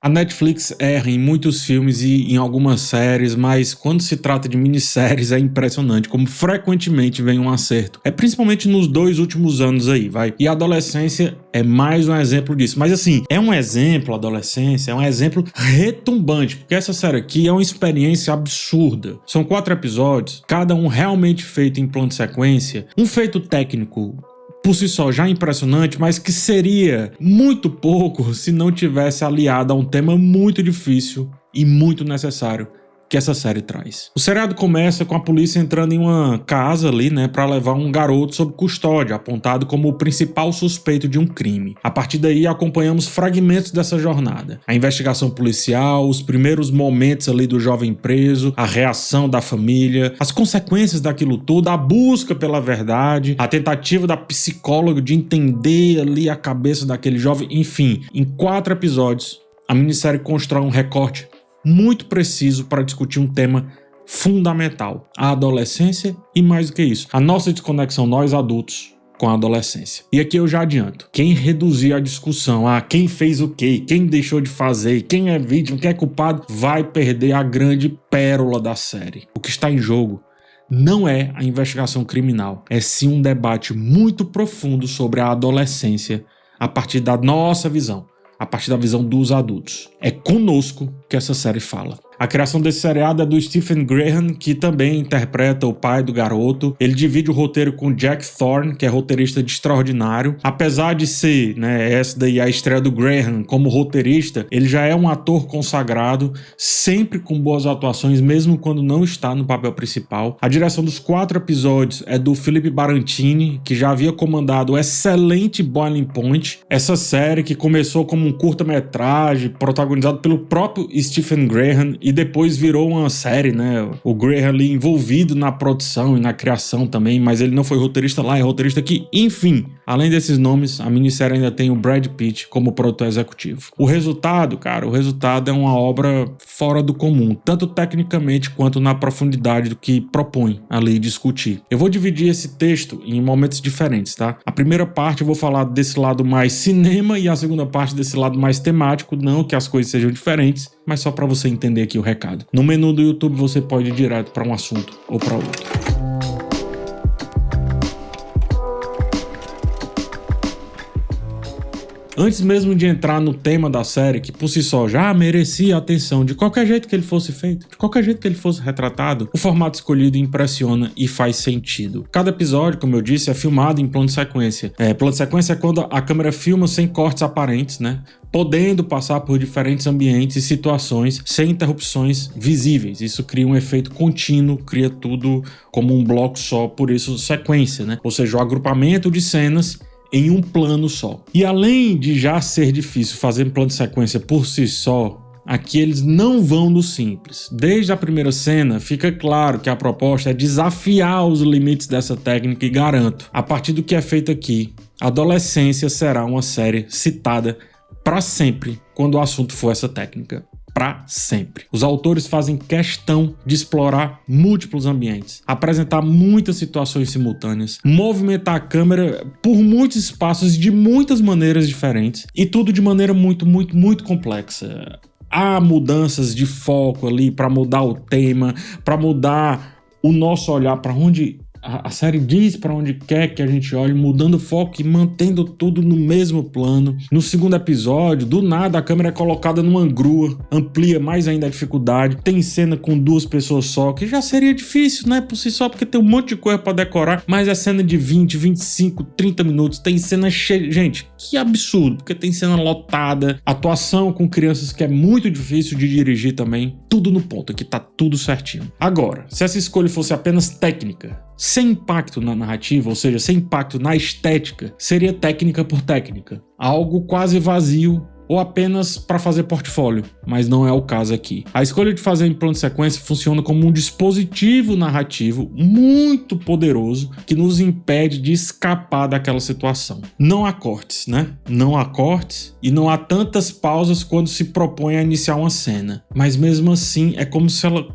A Netflix erra em muitos filmes e em algumas séries, mas quando se trata de minisséries é impressionante como frequentemente vem um acerto. É principalmente nos 2 últimos anos aí, vai. E a Adolescência é mais um exemplo disso. Mas assim, é um exemplo, a Adolescência, é um exemplo retumbante, porque essa série aqui é uma experiência absurda. São 4 episódios, cada um realmente feito em plano de sequência, um feito técnico por si só já impressionante, mas que seria muito pouco se não tivesse aliado a um tema muito difícil e muito necessário que essa série traz. O seriado começa com a polícia entrando em uma casa ali, para levar um garoto sob custódia, apontado como o principal suspeito de um crime. A partir daí acompanhamos fragmentos dessa jornada. A investigação policial, os primeiros momentos ali do jovem preso, a reação da família, as consequências daquilo tudo, a busca pela verdade, a tentativa da psicóloga de entender ali a cabeça daquele jovem, enfim, em 4 episódios, a minissérie constrói um recorte muito preciso para discutir um tema fundamental, a adolescência e mais do que isso, a nossa desconexão, nós adultos, com a adolescência. E aqui eu já adianto, quem reduzir a discussão a quem fez o quê, quem deixou de fazer, quem é vítima, quem é culpado, vai perder a grande pérola da série. O que está em jogo não é a investigação criminal, é sim um debate muito profundo sobre a adolescência a partir da nossa visão, a partir da visão dos adultos. É conosco que essa série fala. A criação desse seriado é do Stephen Graham, que também interpreta o pai do garoto. Ele divide o roteiro com Jack Thorne, que é roteirista de Extraordinário. Apesar de ser, essa daí a estreia do Graham como roteirista, ele já é um ator consagrado, sempre com boas atuações, mesmo quando não está no papel principal. A direção dos 4 episódios é do Felipe Barantini, que já havia comandado o excelente Boiling Point, essa série que começou como um curta-metragem protagonizado pelo próprio Stephen Graham e depois virou uma série, O Graham ali envolvido na produção e na criação também, mas ele não foi roteirista lá, é roteirista aqui. Enfim, além desses nomes, a minissérie ainda tem o Brad Pitt como produtor executivo. O resultado é uma obra fora do comum, tanto tecnicamente quanto na profundidade do que propõe ali discutir. Eu vou dividir esse texto em momentos diferentes, tá? A primeira parte eu vou falar desse lado mais cinema e a segunda parte desse lado mais temático, não que as coisas sejam diferentes, mas só para você entender aqui o recado. No menu do YouTube você pode ir direto para um assunto ou para outro. Antes mesmo de entrar no tema da série, que por si só já merecia atenção de qualquer jeito que ele fosse feito, de qualquer jeito que ele fosse retratado, o formato escolhido impressiona e faz sentido. Cada episódio, como eu disse, é filmado em plano de sequência. Plano de sequência é quando a câmera filma sem cortes aparentes, podendo passar por diferentes ambientes e situações sem interrupções visíveis. Isso cria um efeito contínuo, cria tudo como um bloco só, por isso sequência, Ou seja, o agrupamento de cenas em um plano só. E além de já ser difícil fazer um plano de sequência por si só, aqui eles não vão no simples. Desde a primeira cena, fica claro que a proposta é desafiar os limites dessa técnica e garanto, a partir do que é feito aqui, a Adolescência será uma série citada para sempre quando o assunto for essa técnica. Para sempre. Os autores fazem questão de explorar múltiplos ambientes, apresentar muitas situações simultâneas, movimentar a câmera por muitos espaços de muitas maneiras diferentes e tudo de maneira muito, muito, muito complexa. Há mudanças de foco ali para mudar o tema, para mudar o nosso olhar para onde a série diz para onde quer que a gente olhe, mudando o foco e mantendo tudo no mesmo plano. No segundo episódio, do nada a câmera é colocada numa grua, amplia mais ainda a dificuldade. Tem cena com 2 pessoas só, que já seria difícil, por si só, porque tem um monte de coisa para decorar, mas é cena de 20, 25, 30 minutos, tem cena cheia. Gente, que absurdo, porque tem cena lotada, atuação com crianças que é muito difícil de dirigir também, tudo no ponto, aqui tá tudo certinho. Agora, se essa escolha fosse apenas técnica, sem impacto na narrativa, ou seja, sem impacto na estética, seria técnica por técnica. Algo quase vazio ou apenas para fazer portfólio, mas não é o caso aqui. A escolha de fazer em plano de sequência funciona como um dispositivo narrativo muito poderoso que nos impede de escapar daquela situação. Não há cortes, Não há cortes e não há tantas pausas quando se propõe a iniciar uma cena, mas mesmo assim é como se ela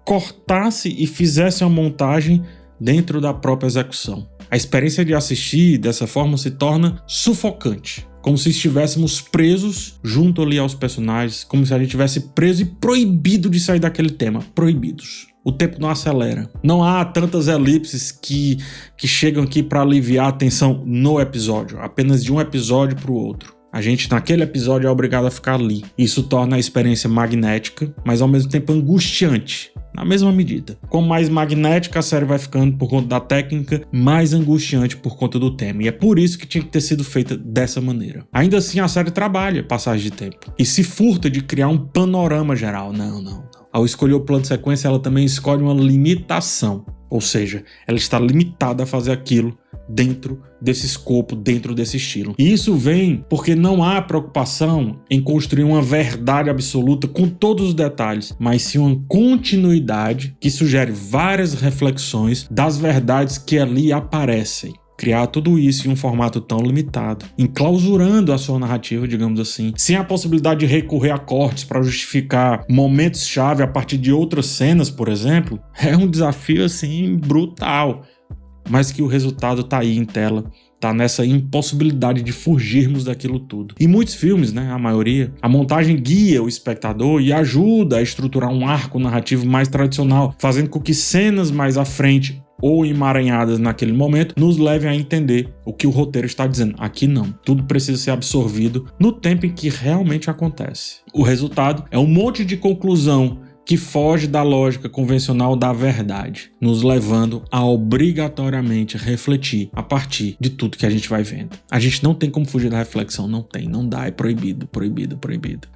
cortasse e fizesse uma montagem dentro da própria execução. A experiência de assistir dessa forma se torna sufocante. como se estivéssemos presos junto ali aos personagens, como se a gente estivesse preso e proibido de sair daquele tema, proibidos. O tempo não acelera. Não há tantas elipses que chegam aqui para aliviar a tensão no episódio, apenas de um episódio para o outro. A gente, naquele episódio, é obrigado a ficar ali. Isso torna a experiência magnética, mas ao mesmo tempo angustiante, na mesma medida. Quanto mais magnética a série vai ficando por conta da técnica, mais angustiante por conta do tema. E é por isso que tinha que ter sido feita dessa maneira. Ainda assim, a série trabalha passagem de tempo e se furta de criar um panorama geral. Não. Ao escolher o plano de sequência, ela também escolhe uma limitação. Ou seja, ela está limitada a fazer aquilo dentro desse escopo, dentro desse estilo. E isso vem porque não há preocupação em construir uma verdade absoluta com todos os detalhes, mas sim uma continuidade que sugere várias reflexões das verdades que ali aparecem. Criar tudo isso em um formato tão limitado, enclausurando a sua narrativa, digamos assim, sem a possibilidade de recorrer a cortes para justificar momentos-chave a partir de outras cenas, por exemplo, é um desafio assim brutal. Mas que o resultado tá aí em tela, tá nessa impossibilidade de fugirmos daquilo tudo. E muitos filmes, né, a maioria, a montagem guia o espectador e ajuda a estruturar um arco narrativo mais tradicional, fazendo com que cenas mais à frente ou emaranhadas naquele momento nos levem a entender o que o roteiro está dizendo. Aqui não. Tudo precisa ser absorvido no tempo em que realmente acontece. O resultado é um monte de conclusão que foge da lógica convencional da verdade, nos levando a obrigatoriamente refletir a partir de tudo que a gente vai vendo. A gente não tem como fugir da reflexão, não dá, é proibido.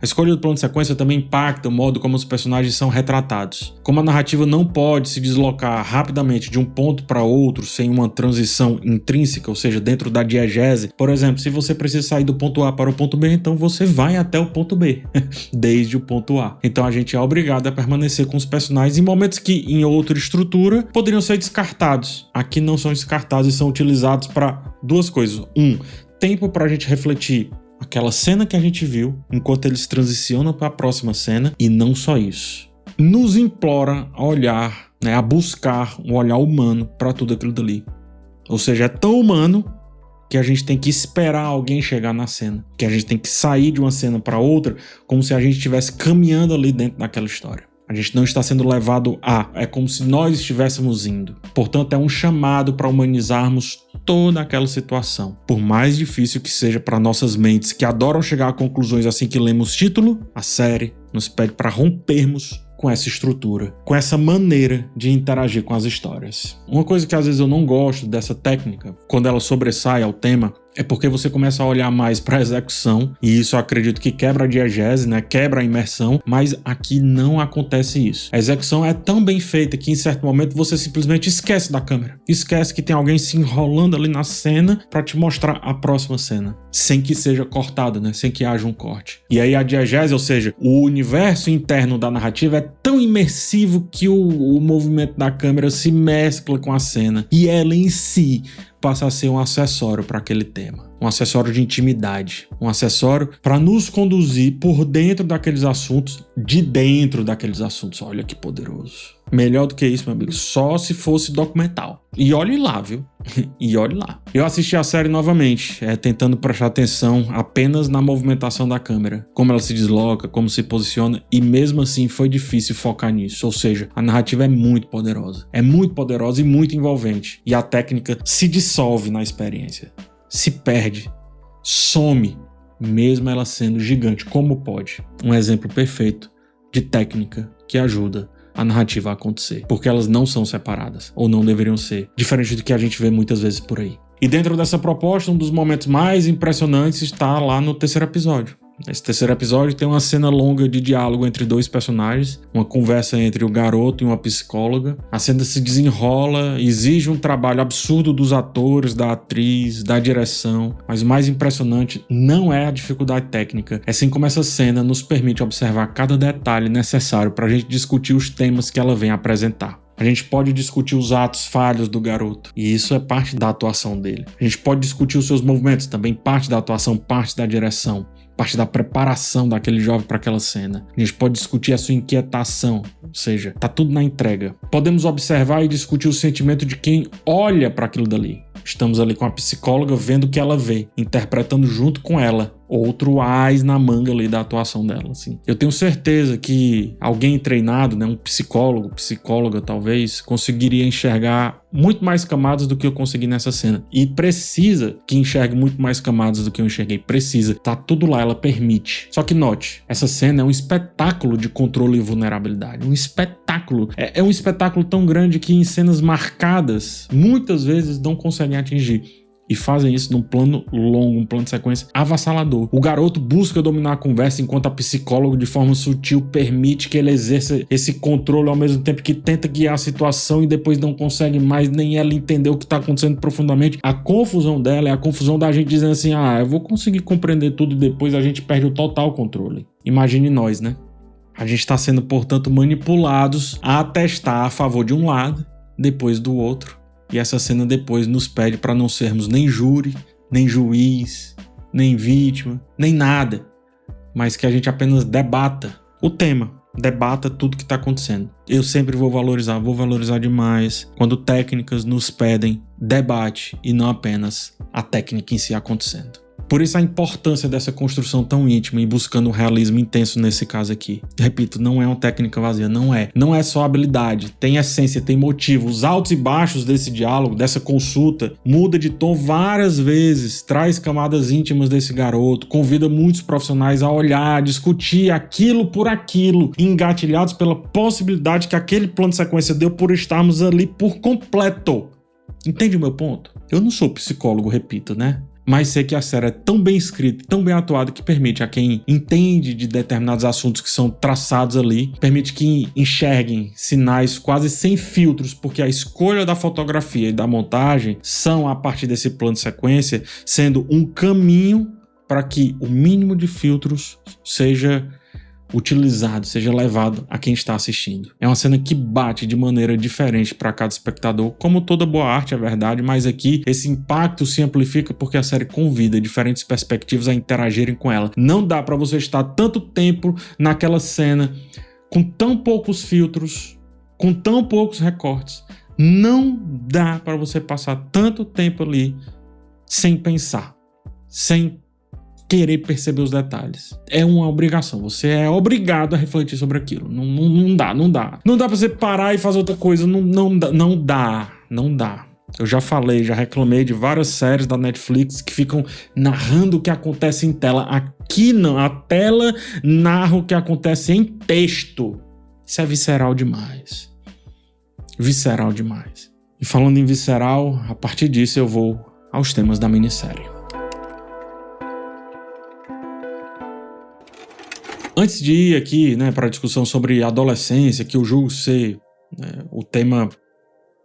A escolha do plano de sequência também impacta o modo como os personagens são retratados. Como a narrativa não pode se deslocar rapidamente de um ponto para outro sem uma transição intrínseca, ou seja, dentro da diegese. Por exemplo, se você precisa sair do ponto A para o ponto B, então você vai até o ponto B, desde o ponto A. Então a gente é obrigado a permanecer com os personagens em momentos que, em outra estrutura, poderiam ser descartados. Aqui não são descartados e são utilizados para duas coisas. Tempo para a gente refletir aquela cena que a gente viu, enquanto eles transicionam para a próxima cena, e não só isso. Nos implora a olhar, a buscar um olhar humano para tudo aquilo dali. Ou seja, é tão humano que a gente tem que esperar alguém chegar na cena, que a gente tem que sair de uma cena para outra como se a gente estivesse caminhando ali dentro daquela história. A gente não está sendo levado é como se nós estivéssemos indo. Portanto, é um chamado para humanizarmos toda aquela situação. Por mais difícil que seja para nossas mentes que adoram chegar a conclusões assim que lemos título, a série nos pede para rompermos com essa estrutura, com essa maneira de interagir com as histórias. Uma coisa que às vezes eu não gosto dessa técnica, quando ela sobressai ao tema, é porque você começa a olhar mais para a execução, e isso eu acredito que quebra a diegese, quebra a imersão, mas aqui não acontece isso. A execução é tão bem feita que em certo momento você simplesmente esquece da câmera, esquece que tem alguém se enrolando ali na cena para te mostrar a próxima cena, sem que seja cortada, sem que haja um corte. E aí a diegese, ou seja, o universo interno da narrativa é tão imersivo que o movimento da câmera se mescla com a cena, e ela em si passa a ser um acessório para aquele tema, um acessório de intimidade, um acessório para nos conduzir por dentro daqueles assuntos, de dentro daqueles assuntos. Olha que poderoso. Melhor do que isso, meu amigo, só se fosse documental. E olhe lá, viu? E olhe lá. Eu assisti a série novamente, tentando prestar atenção apenas na movimentação da câmera, como ela se desloca, como se posiciona, e mesmo assim foi difícil focar nisso. Ou seja, a narrativa é muito poderosa e muito envolvente, e a técnica se dissolve na experiência, se perde, some, mesmo ela sendo gigante. Como pode? Um exemplo perfeito de técnica que ajuda a narrativa a acontecer, porque elas não são separadas, ou não deveriam ser, diferente do que a gente vê muitas vezes por aí. E dentro dessa proposta, um dos momentos mais impressionantes está lá no terceiro episódio. Esse terceiro episódio tem uma cena longa de diálogo entre dois personagens, uma conversa entre o garoto e uma psicóloga. A cena se desenrola, exige um trabalho absurdo dos atores, da atriz, da direção, mas o mais impressionante não é a dificuldade técnica, é sim como essa cena nos permite observar cada detalhe necessário para a gente discutir os temas que ela vem apresentar. A gente pode discutir os atos falhos do garoto, e isso é parte da atuação dele. A gente pode discutir os seus movimentos, também parte da atuação, parte da direção. parte da preparação daquele jovem para aquela cena. A gente pode discutir a sua inquietação, ou seja, tá tudo na entrega. Podemos observar e discutir o sentimento de quem olha para aquilo dali. Estamos ali com a psicóloga vendo o que ela vê, interpretando junto com ela. Outro ás na manga ali da atuação dela, assim. Eu tenho certeza que alguém treinado, né, um psicólogo, psicóloga talvez, conseguiria enxergar muito mais camadas do que eu consegui nessa cena. E precisa que enxergue muito mais camadas do que eu enxerguei. Precisa. Tá tudo lá, ela permite. Só que note, essa cena é um espetáculo de controle e vulnerabilidade. Um espetáculo. É um espetáculo tão grande que em cenas marcadas, muitas vezes não conseguem atingir. E fazem isso num plano longo, um plano de sequência avassalador. O garoto busca dominar a conversa enquanto a psicóloga, de forma sutil, permite que ele exerça esse controle ao mesmo tempo que tenta guiar a situação e depois não consegue mais nem ela entender o que está acontecendo profundamente. A confusão dela é a confusão da gente dizendo assim, eu vou conseguir compreender tudo e depois a gente perde o total controle. Imagine nós, né? A gente está sendo, portanto, manipulados a atestar a favor de um lado, depois do outro. E essa cena depois nos pede para não sermos nem júri, nem juiz, nem vítima, nem nada, mas que a gente apenas debata o tema, debata tudo que está acontecendo. Eu sempre vou valorizar demais quando técnicas nos pedem debate e não apenas a técnica em si acontecendo. Por isso a importância dessa construção tão íntima e buscando um realismo intenso nesse caso aqui. Repito, não é uma técnica vazia, não é. Não é só habilidade, tem essência, tem motivo. Os altos e baixos desse diálogo, dessa consulta, muda de tom várias vezes, traz camadas íntimas desse garoto, convida muitos profissionais a olhar, a discutir aquilo por aquilo, engatilhados pela possibilidade que aquele plano de sequência deu por estarmos ali por completo. Entende o meu ponto? Eu não sou psicólogo, repito, né? Mas sei que a série é tão bem escrita, tão bem atuada, que permite a quem entende de determinados assuntos que são traçados ali, permite que enxerguem sinais quase sem filtros, porque a escolha da fotografia e da montagem são a partir desse plano de sequência, sendo um caminho para que o mínimo de filtros seja utilizado, seja levado a quem está assistindo. É uma cena que bate de maneira diferente para cada espectador, como toda boa arte, é verdade, mas aqui esse impacto se amplifica porque a série convida diferentes perspectivas a interagirem com ela. Não dá para você estar tanto tempo naquela cena com tão poucos filtros, com tão poucos recortes. Não dá para você passar tanto tempo ali sem pensar, sem querer perceber os detalhes. É uma obrigação. Você é obrigado a refletir sobre aquilo. Não dá. Não dá pra você parar e fazer outra coisa. Não dá. Eu já falei, já reclamei de várias séries da Netflix que ficam narrando o que acontece em tela. Aqui não. A tela narra o que acontece em texto. Isso é visceral demais. Visceral demais. E falando em visceral, a partir disso eu vou aos temas da minissérie. Antes de ir aqui, para a discussão sobre adolescência, que eu julgo ser o tema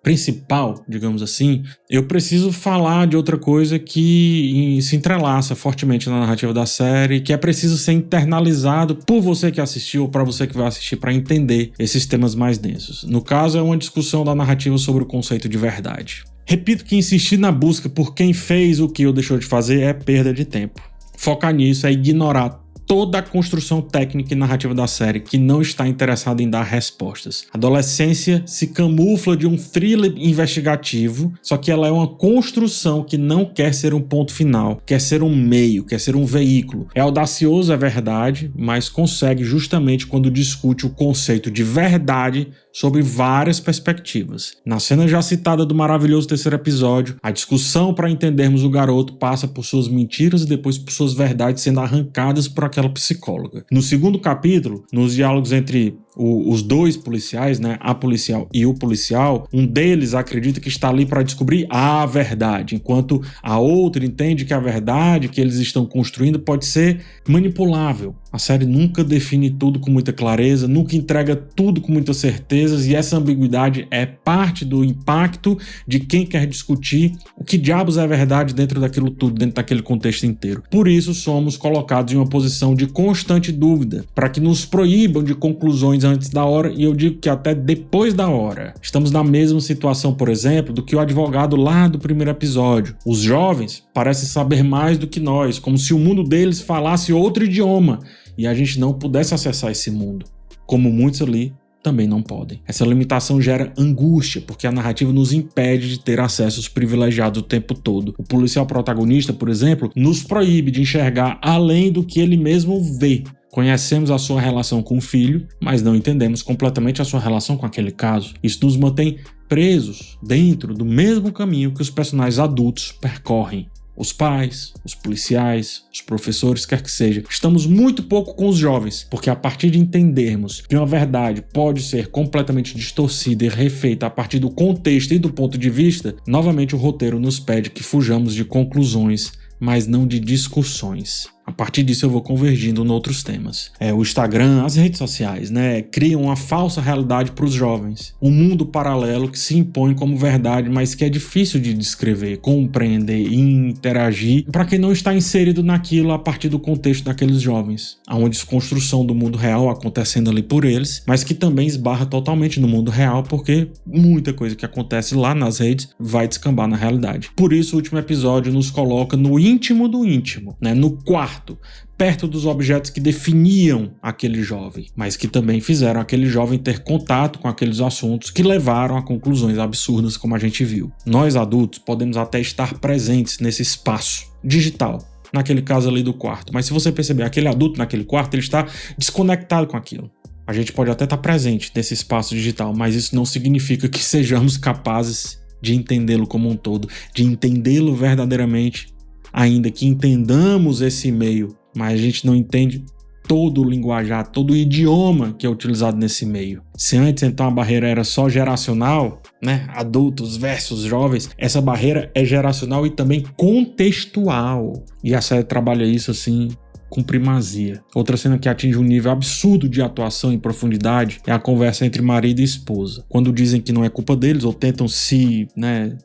principal, digamos assim, eu preciso falar de outra coisa que se entrelaça fortemente na narrativa da série, que é preciso ser internalizado por você que assistiu ou para você que vai assistir para entender esses temas mais densos. No caso, é uma discussão da narrativa sobre o conceito de verdade. Repito que insistir na busca por quem fez o que ou deixou de fazer é perda de tempo. Focar nisso é ignorar toda a construção técnica e narrativa da série que não está interessada em dar respostas. A adolescência se camufla de um thriller investigativo, só que ela é uma construção que não quer ser um ponto final, quer ser um meio, quer ser um veículo. É audacioso, é verdade, mas consegue justamente quando discute o conceito de verdade sobre várias perspectivas. Na cena já citada do maravilhoso terceiro episódio, a discussão para entendermos o garoto passa por suas mentiras e depois por suas verdades sendo arrancadas por aquela psicóloga. No segundo capítulo, nos diálogos entre os dois policiais, a policial e o policial, um deles acredita que está ali para descobrir a verdade, enquanto a outra entende que a verdade que eles estão construindo pode ser manipulável. A série nunca define tudo com muita clareza, nunca entrega tudo com muitas certezas, e essa ambiguidade é parte do impacto de quem quer discutir o que diabos é verdade dentro daquilo tudo, dentro daquele contexto inteiro. Por isso somos colocados em uma posição de constante dúvida, para que nos proíbam de conclusões antes da hora e eu digo que até depois da hora. Estamos na mesma situação, por exemplo, do que o advogado lá do primeiro episódio. Os jovens parecem saber mais do que nós, como se o mundo deles falasse outro idioma e a gente não pudesse acessar esse mundo, como muitos ali também não podem. Essa limitação gera angústia, porque a narrativa nos impede de ter acessos privilegiados o tempo todo. O policial protagonista, por exemplo, nos proíbe de enxergar além do que ele mesmo vê. Conhecemos a sua relação com o filho, mas não entendemos completamente a sua relação com aquele caso. Isso nos mantém presos dentro do mesmo caminho que os personagens adultos percorrem. Os pais, os policiais, os professores, quer que seja. Estamos muito pouco com os jovens, porque a partir de entendermos que uma verdade pode ser completamente distorcida e refeita a partir do contexto e do ponto de vista, novamente o roteiro nos pede que fujamos de conclusões, mas não de discussões. A partir disso eu vou convergindo em outros temas. O Instagram, as redes sociais, criam uma falsa realidade para os jovens. Um mundo paralelo que se impõe como verdade, mas que é difícil de descrever, compreender e interagir para quem não está inserido naquilo a partir do contexto daqueles jovens. Há uma desconstrução do mundo real acontecendo ali por eles, mas que também esbarra totalmente no mundo real, porque muita coisa que acontece lá nas redes vai descambar na realidade. Por isso o último episódio nos coloca no íntimo do íntimo, no quarto, perto dos objetos que definiam aquele jovem, mas que também fizeram aquele jovem ter contato com aqueles assuntos que levaram a conclusões absurdas como a gente viu. Nós adultos podemos até estar presentes nesse espaço digital, naquele caso ali do quarto, mas se você perceber, aquele adulto naquele quarto, ele está desconectado com aquilo. A gente pode até estar presente nesse espaço digital, mas isso não significa que sejamos capazes de entendê-lo como um todo, de entendê-lo verdadeiramente, ainda que entendamos esse meio, mas a gente não entende todo o linguajar, todo o idioma que é utilizado nesse meio. Se antes então a barreira era só geracional, adultos versus jovens, essa barreira é geracional e também contextual. E a série trabalha isso assim com primazia. Outra cena que atinge um nível absurdo de atuação e profundidade é a conversa entre marido e esposa. Quando dizem que não é culpa deles ou tentam se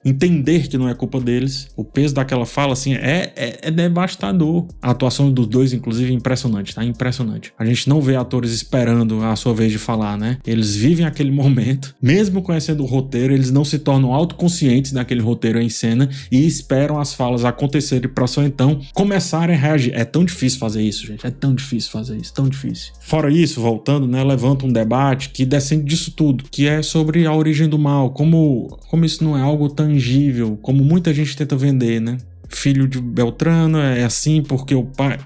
entender que não é culpa deles, o peso daquela fala assim é devastador. A atuação dos dois, inclusive, é impressionante, tá? Impressionante. A gente não vê atores esperando a sua vez de falar, Eles vivem aquele momento, mesmo conhecendo o roteiro, eles não se tornam autoconscientes daquele roteiro em cena e esperam as falas acontecerem para só então começarem a reagir. É tão difícil fazer isso, gente. É tão difícil fazer isso, tão difícil. Fora isso, voltando, levanta um debate que descende disso tudo, que é sobre a origem do mal, como isso não é algo tangível, como muita gente tenta vender, Filho de Beltrano é assim porque o pai...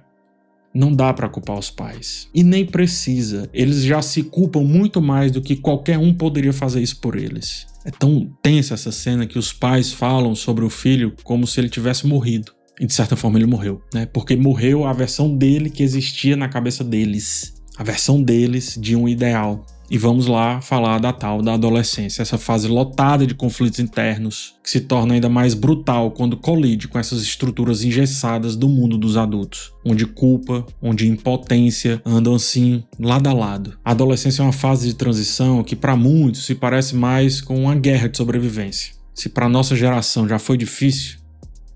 Não dá pra culpar os pais. E nem precisa. Eles já se culpam muito mais do que qualquer um poderia fazer isso por eles. É tão tensa essa cena que os pais falam sobre o filho como se ele tivesse morrido. E de certa forma ele morreu, Porque morreu a versão dele que existia na cabeça deles. A versão deles de um ideal. E vamos lá falar da tal da adolescência, essa fase lotada de conflitos internos, que se torna ainda mais brutal quando colide com essas estruturas engessadas do mundo dos adultos, onde culpa, onde impotência andam assim, lado a lado. A adolescência é uma fase de transição que para muitos se parece mais com uma guerra de sobrevivência. Se para nossa geração já foi difícil,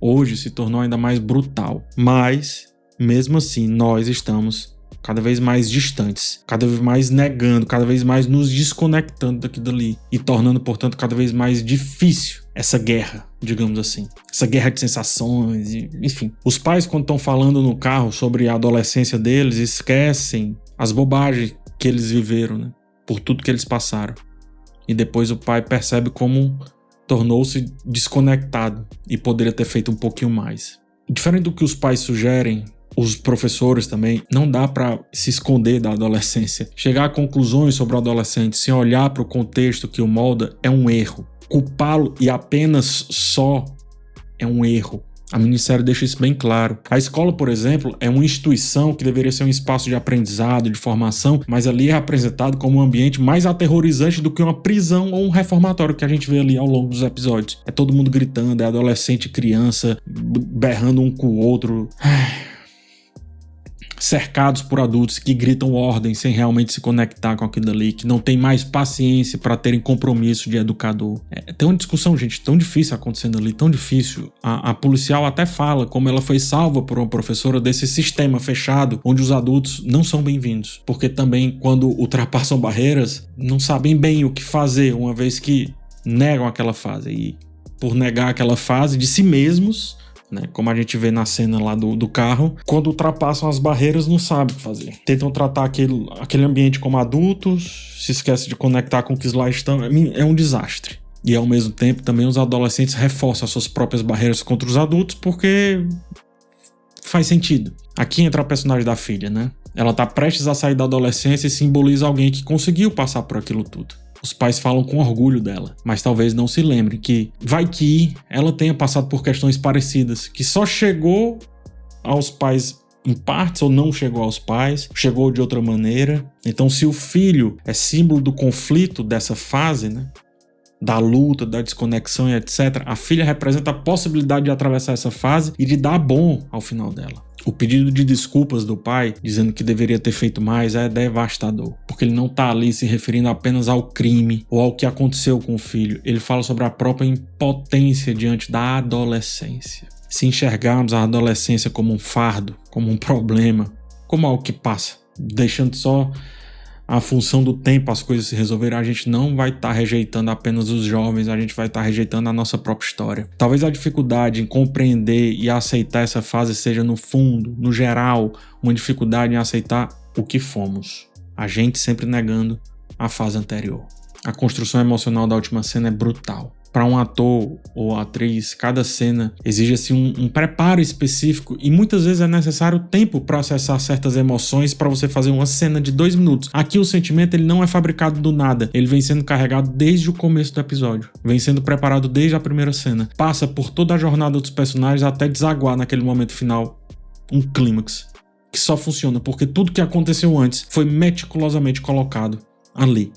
hoje se tornou ainda mais brutal. Mas, mesmo assim, nós estamos cada vez mais distantes, cada vez mais negando, cada vez mais nos desconectando daquilo dali e tornando, portanto, cada vez mais difícil essa guerra, digamos assim. Essa guerra de sensações, enfim. Os pais, quando estão falando no carro sobre a adolescência deles, esquecem as bobagens que eles viveram, por tudo que eles passaram. E depois o pai percebe como tornou-se desconectado e poderia ter feito um pouquinho mais. Diferente do que os pais sugerem, os professores também, não dá para se esconder da adolescência. Chegar a conclusões sobre o adolescente sem olhar para o contexto que o molda é um erro. Culpá-lo e apenas só é um erro. A minissérie deixa isso bem claro. A escola, por exemplo, é uma instituição que deveria ser um espaço de aprendizado, de formação, mas ali é apresentado como um ambiente mais aterrorizante do que uma prisão ou um reformatório que a gente vê ali ao longo dos episódios. É todo mundo gritando, é adolescente e criança berrando um com o outro. cercados por adultos que gritam ordem sem realmente se conectar com aquilo ali, que não tem mais paciência para terem compromisso de educador. Tem uma discussão, gente, tão difícil acontecendo ali, tão difícil. A policial até fala como ela foi salva por uma professora desse sistema fechado, onde os adultos não são bem-vindos, porque também quando ultrapassam barreiras, não sabem bem o que fazer, uma vez que negam aquela fase. E por negar aquela fase de si mesmos, né, como a gente vê na cena lá do carro, quando ultrapassam as barreiras não sabem o que fazer. Tentam tratar aquele ambiente como adultos, se esquecem de conectar com o que lá estão. É um desastre. E ao mesmo tempo também os adolescentes reforçam as suas próprias barreiras contra os adultos porque faz sentido. Aqui entra a personagem da filha, né? Ela tá prestes a sair da adolescência e simboliza alguém que conseguiu passar por aquilo tudo. Os pais falam com orgulho dela, mas talvez não se lembrem que vai que ela tenha passado por questões parecidas, que só chegou aos pais em partes ou não chegou aos pais, chegou de outra maneira. Então, se o filho é símbolo do conflito dessa fase, né, da luta, da desconexão e etc., a filha representa a possibilidade de atravessar essa fase e de dar bom ao final dela. O pedido de desculpas do pai, dizendo que deveria ter feito mais, é devastador, porque ele não está ali se referindo apenas ao crime ou ao que aconteceu com o filho. Ele fala sobre a própria impotência diante da adolescência. Se enxergarmos a adolescência como um fardo, como um problema, como algo que passa, deixando só a função do tempo as coisas se resolverem, a gente não vai estar rejeitando apenas os jovens, a gente vai estar rejeitando a nossa própria história. Talvez a dificuldade em compreender e aceitar essa fase seja, no fundo, no geral, uma dificuldade em aceitar o que fomos. A gente sempre negando a fase anterior. A construção emocional da última cena é brutal. Para um ator ou atriz, cada cena exige assim, um preparo específico e muitas vezes é necessário tempo para acessar certas emoções para você fazer uma cena de 2 minutos. Aqui o sentimento ele não é fabricado do nada, ele vem sendo carregado desde o começo do episódio, vem sendo preparado desde a primeira cena, passa por toda a jornada dos personagens até desaguar naquele momento final um clímax que só funciona porque tudo que aconteceu antes foi meticulosamente colocado ali.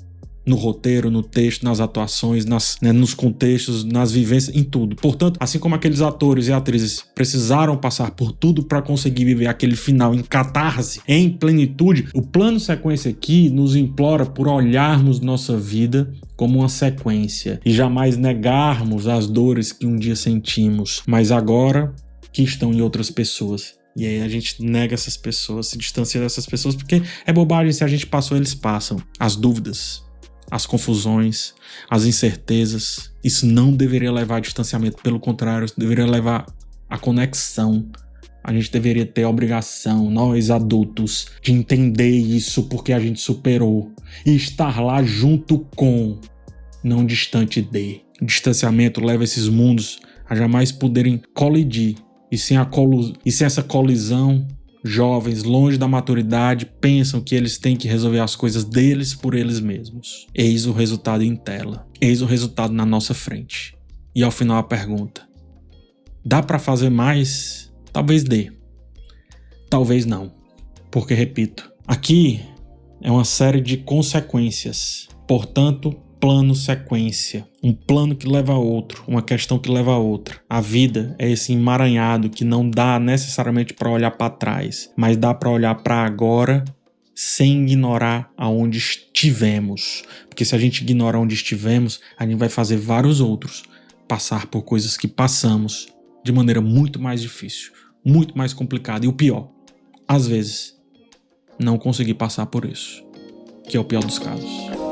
No roteiro, no texto, nas atuações, nos contextos, nas vivências, em tudo. Portanto, assim como aqueles atores e atrizes precisaram passar por tudo para conseguir viver aquele final em catarse, em plenitude, o plano sequência aqui nos implora por olharmos nossa vida como uma sequência e jamais negarmos as dores que um dia sentimos, mas agora que estão em outras pessoas. E aí a gente nega essas pessoas, se distancia dessas pessoas, porque é bobagem, se a gente passou, eles passam. As dúvidas, as confusões, as incertezas, isso não deveria levar a distanciamento, pelo contrário, isso deveria levar a conexão. A gente deveria ter a obrigação, nós adultos, de entender isso porque a gente superou e estar lá junto com, não distante de. O distanciamento leva esses mundos a jamais poderem colidir e sem essa colisão, jovens, longe da maturidade, pensam que eles têm que resolver as coisas deles por eles mesmos. Eis o resultado em tela. Eis o resultado na nossa frente. E ao final a pergunta: dá pra fazer mais? Talvez dê. Talvez não. Porque, repito, aqui é uma série de consequências. Portanto, plano sequência. Um plano que leva a outro, uma questão que leva a outra. A vida é esse emaranhado que não dá necessariamente para olhar para trás, mas dá para olhar para agora sem ignorar aonde estivemos. Porque se a gente ignora onde estivemos, a gente vai fazer vários outros passar por coisas que passamos de maneira muito mais difícil, muito mais complicada. E o pior, às vezes, não conseguir passar por isso, que é o pior dos casos.